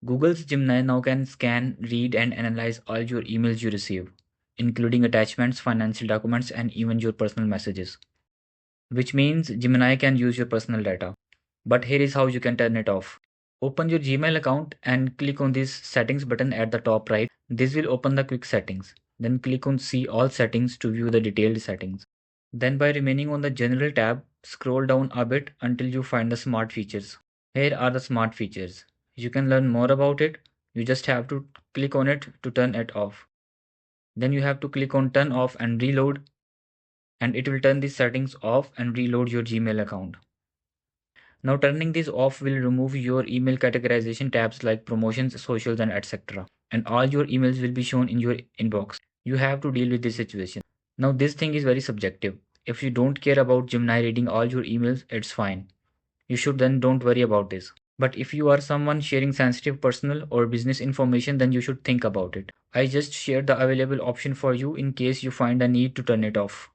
Google's Gemini now can scan, read, and analyze all your emails you receive, including attachments, financial documents, and even your personal messages. Which means Gemini can use your personal data. But here is how you can turn it off. Open your Gmail account and click on this settings button at the top right. This will open the quick settings. Then click on see all settings to view the detailed settings. Then by remaining on the general tab, scroll down a bit until you find the smart features. Here are the smart features. You can learn more about it. You just have to click on it to turn it off. Then you have to click on turn off and reload, and it will turn these settings off and reload your Gmail account. Now turning this off will remove your email categorization tabs like promotions, socials, and etc. And all your emails will be shown in your inbox. You have to deal with this situation. Now this thing is very subjective. If you don't care about Gemini reading all your emails, it's fine. You should then don't worry about this. But if you are someone sharing sensitive personal or business information, then you should think about it. I just shared the available option for you in case you find a need to turn it off.